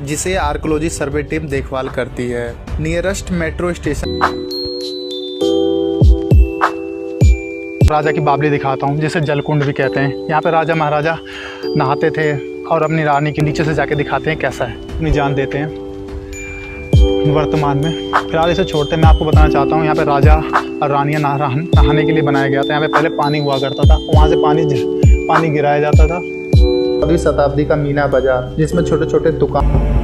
जिसे archaeology survey team देखभाल करती है। नियरेस्ट मेट्रो स्टेशन राजा की बावली दिखाता हूँ, जिसे जलकुंड भी कहते हैं। यहाँ पे राजा महाराजा नहाते थे और अपनी रानी के नीचे से जाके दिखाते हैं कैसा है, अपनी जान देते हैं वर्तमान में। फिलहाल इसे छोड़ते मैं आपको बताना चाहता हूँ, यहाँ पे राजा और रानियाँ नहाने के लिए बनाया गया था। यहाँ पे पहले पानी हुआ करता था, वहाँ से पानी गिराया जाता था। 14वीं शताब्दी का मीना बाजार, जिसमें छोटे छोटे दुकान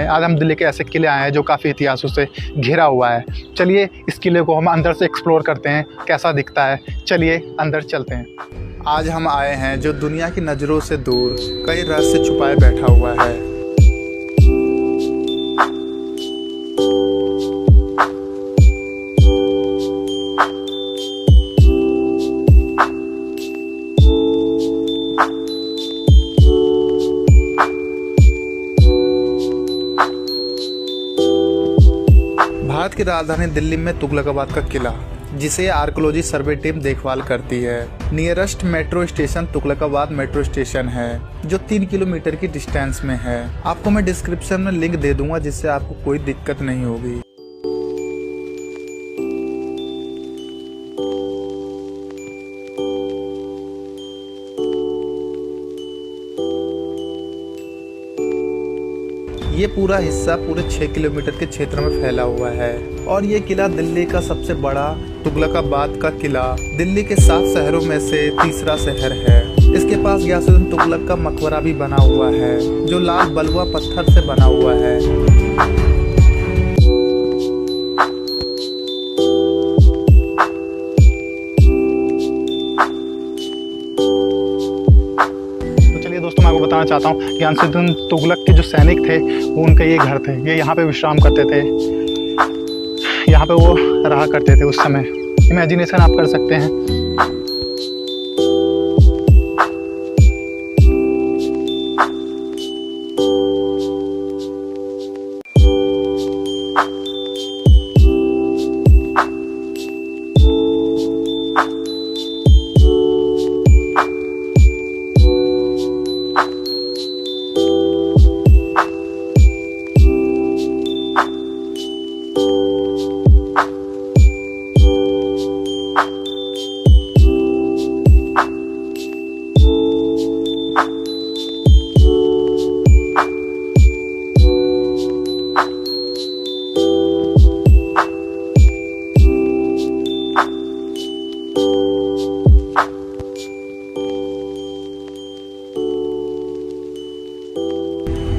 आज हम दिल्ली के ऐसे किले आए हैं जो काफ़ी इतिहासों से घिरा हुआ है। चलिए इस किले को हम अंदर से एक्सप्लोर करते हैं, कैसा दिखता है। चलिए अंदर चलते हैं। आज हम आए हैं जो दुनिया की नज़रों से दूर कई रहस्य छुपाए बैठा हुआ है। भारत की राजधानी दिल्ली में तुगलकाबाद का किला, जिसे आर्कोलॉजी सर्वे टीम देखभाल करती है। Nearest metro station Tughlakabad metro station है, जो 3 किलोमीटर की डिस्टेंस में है। आपको मैं डिस्क्रिप्शन में लिंक दे दूंगा, जिससे आपको कोई दिक्कत नहीं होगी। ये पूरा हिस्सा पूरे 6 किलोमीटर के क्षेत्र में फैला हुआ है और ये किला दिल्ली का सबसे बड़ा तुगलकाबाद का किला दिल्ली के 7 शहरों में से तीसरा शहर है। इसके पास गयासुद्दीन तुगलक का मकबरा भी बना हुआ है, जो लाल बलुआ पत्थर से बना हुआ है। दोस्तों मैं आपको बताना चाहता हूँ कि गयासुद्दीन तुगलक के जो सैनिक थे वो उनका ये घर थे। ये यहाँ पे विश्राम करते थे, यहाँ पे वो रहा करते थे उस समय। इमेजिनेशन आप कर सकते हैं।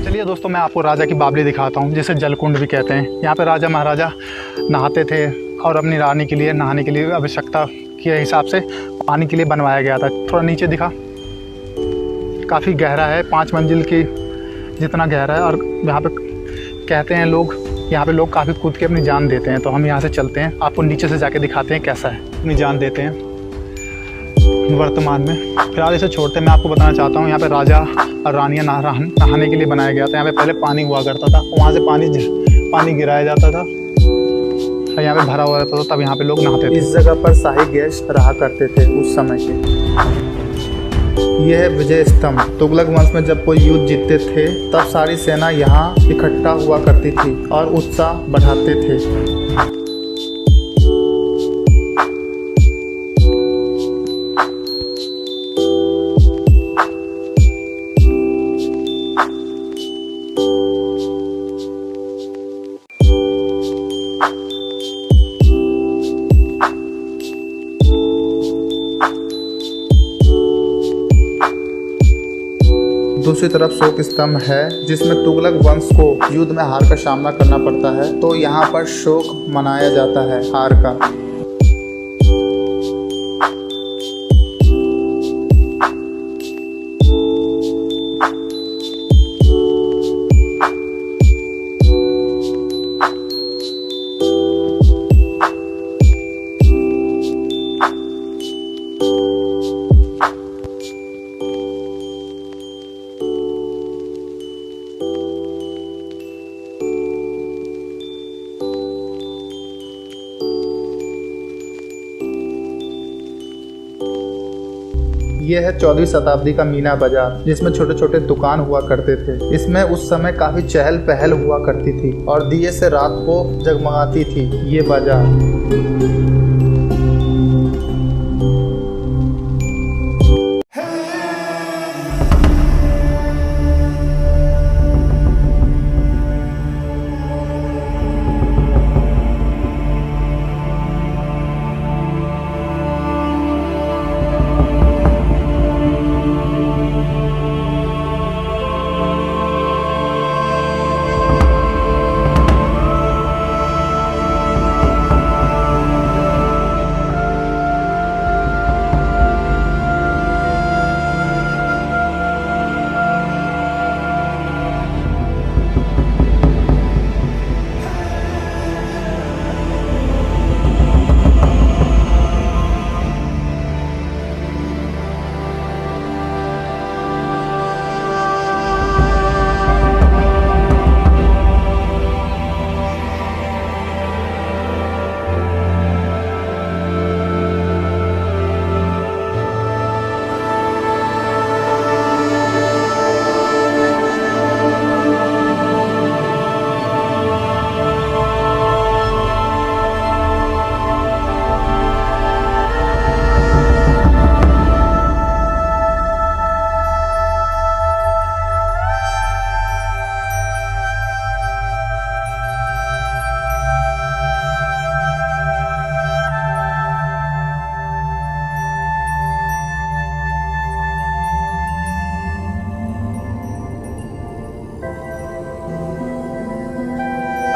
चलिए दोस्तों मैं आपको राजा की बावली दिखाता हूँ, जिसे जलकुंड भी कहते हैं। यहाँ पे राजा महाराजा नहाते थे और अपनी रानी के लिए नहाने के लिए आवश्यकता के हिसाब से पानी के लिए बनवाया गया था। थोड़ा नीचे दिखा, काफ़ी गहरा है, 5 मंजिल की जितना गहरा है। और यहाँ पे कहते हैं लोग, यहाँ पे लोग काफ़ी कूद के अपनी जान देते हैं। तो हम यहाँ से चलते हैं, आपको नीचे से जाके दिखाते हैं कैसा है, अपनी जान देते हैं वर्तमान में। फिलहाल इसे छोड़ते मैं आपको बताना चाहता हूँ, यहाँ पे राजा और रानियाँ नहाने के लिए बनाया गया था। यहाँ पे पहले पानी हुआ करता था, वहाँ से पानी गिराया जाता था, यहाँ पे भरा हुआ रहता था, तब यहाँ पे लोग नहाते थे। इस जगह पर शाही गेस्ट रहा करते थे उस समय के। यह है विजय स्तंभ। तुगलक वंश में जब कोई युद्ध जीतते थे, तब सारी सेना यहाँ इकट्ठा हुआ करती थी और उत्साह बढ़ाते थे। दूसरी तरफ शोक स्तंभ है, जिसमें तुगलक वंश को युद्ध में हार का सामना करना पड़ता है, तो यहाँ पर शोक मनाया जाता है हार का। ये है 14वीं शताब्दी का मीना बाजार, जिसमें छोटे छोटे दुकान हुआ करते थे। इसमें उस समय काफी चहल पहल हुआ करती थी और दिए से रात को जगमगाती थी ये बाजार।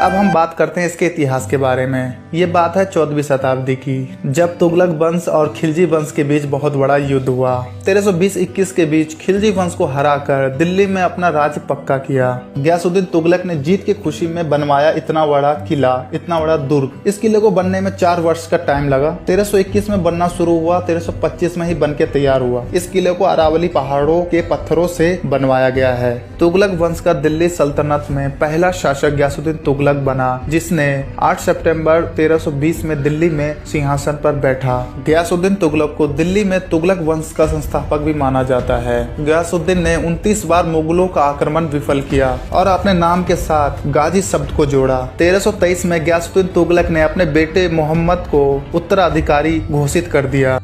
अब हम बात करते हैं इसके इतिहास के बारे में। ये बात है 14वीं शताब्दी की, जब तुगलक वंश और खिलजी वंश के बीच बहुत बड़ा युद्ध हुआ। 1320-21 के बीच खिलजी वंश को हराकर दिल्ली में अपना राज्य पक्का किया। गयासुद्दीन तुगलक ने जीत की खुशी में बनवाया इतना बड़ा किला, इतना बड़ा दुर्ग। इस किले को बनने में 4 वर्ष का टाइम लगा। 1321 में बनना शुरू हुआ, 1325 में ही बन के तैयार हुआ। इस किले को अरावली पहाड़ों के पत्थरों से बनवाया गया है। तुगलक वंश का दिल्ली सल्तनत में पहला शासक गयासुद्दीन तुगलक बना, जिसने 8 सितंबर 1320 में दिल्ली में सिंहासन पर बैठा। गयासुद्दीन तुगलक को दिल्ली में तुगलक वंश का संस्थापक भी माना जाता है। गयासुद्दीन ने 29 बार मुगलों का आक्रमण विफल किया और अपने नाम के साथ गाजी शब्द को जोड़ा। 1323 में गयासुद्दीन तुगलक ने अपने बेटे मोहम्मद को उत्तराधिकारी घोषित कर दिया।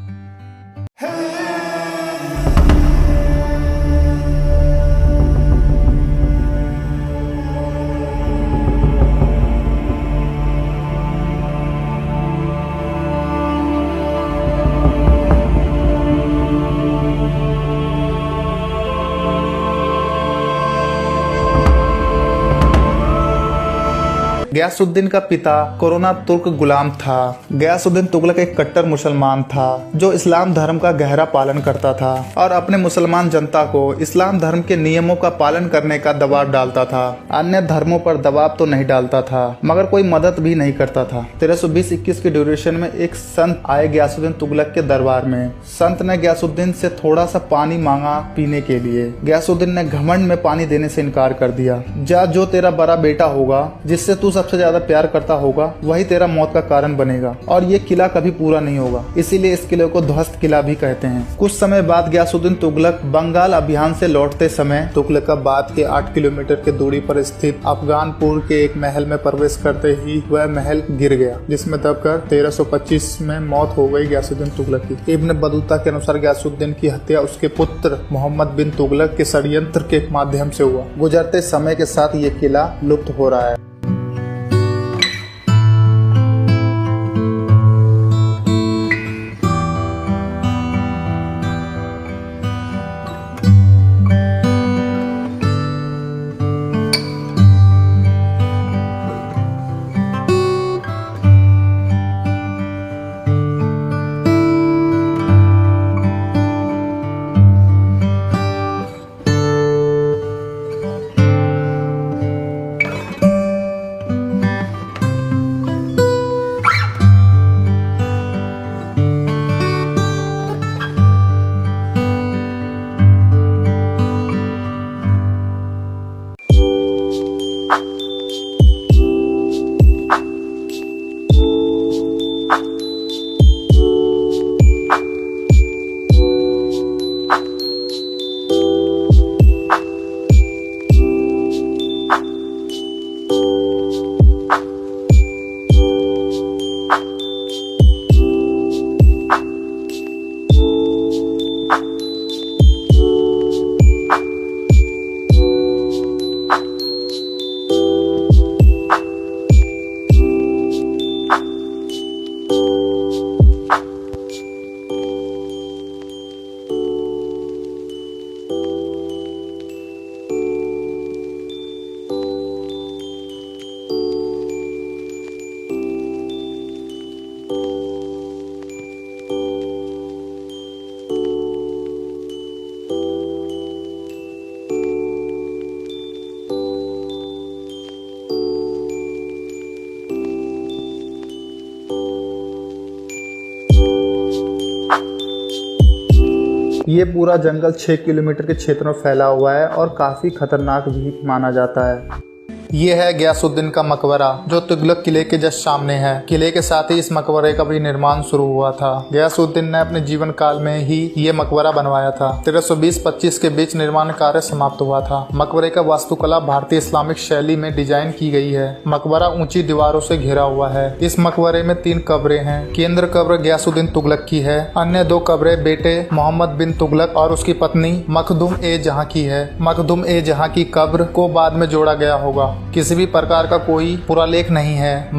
गयासुद्दीन का पिता कोरोना तुर्क गुलाम था। गयासुद्दीन तुगलक एक कट्टर मुसलमान था जो इस्लाम धर्म का गहरा पालन करता था और अपने मुसलमान जनता को इस्लाम धर्म के नियमों का पालन करने का दबाव डालता था। अन्य धर्मों पर दबाव तो नहीं डालता था, मगर कोई मदद भी नहीं करता था। 1320-21 के ड्यूरेशन में एक संत आए गयासुद्दीन तुगलक के दरबार में। संत ने गयासुद्दीन से थोड़ा सा पानी मांगा पीने के लिए। गयासुद्दीन ने घमंड में पानी देने से इनकार कर दिया। जा, जो तेरा बड़ा बेटा होगा, जिससे तू सबसे ज्यादा प्यार करता होगा, वही तेरा मौत का कारण बनेगा और ये किला कभी पूरा नहीं होगा। इसीलिए इस किले को ध्वस्त किला भी कहते हैं। कुछ समय बाद गयासुद्दीन तुगलक बंगाल अभियान से लौटते समय तुगलकाबाद के 8 किलोमीटर की दूरी पर स्थित अफगानपुर के एक महल में प्रवेश करते ही वह महल गिर गया, जिसमें दबकर 1325 में मौत हो गई गयासुद्दीन तुगलक की। इब्न बतूता के अनुसार गयासुद्दीन की हत्या उसके पुत्र मोहम्मद बिन तुगलक के षड्यंत्र के माध्यम से हुआ। गुजरते समय के साथ ये किला लुप्त हो रहा है। ये पूरा जंगल 6 किलोमीटर के क्षेत्र में फैला हुआ है और काफ़ी खतरनाक भी माना जाता है। ये है गयासुद्दीन का मकबरा जो तुगलक किले के जस्ट सामने है। किले के साथ ही इस मकबरे का भी निर्माण शुरू हुआ था। गयासुद्दीन ने अपने जीवन काल में ही ये मकबरा बनवाया था। 1320-25 के बीच निर्माण कार्य समाप्त हुआ था। मकबरे का वास्तुकला भारतीय इस्लामिक शैली में डिजाइन की गई है। मकबरा ऊंची दीवारों से घिरा हुआ है। इस मकबरे में 3 कब्रें हैं। केंद्र कब्र गयासुद्दीन तुगलक की है। अन्य 2 कब्रें बेटे मोहम्मद बिन तुगलक और उसकी पत्नी मखदूम ए जहां की है। मखदूम ए जहां की कब्र को बाद में जोड़ा गया होगा। किसी भी प्रकार का कोई पुरालेख नहीं है।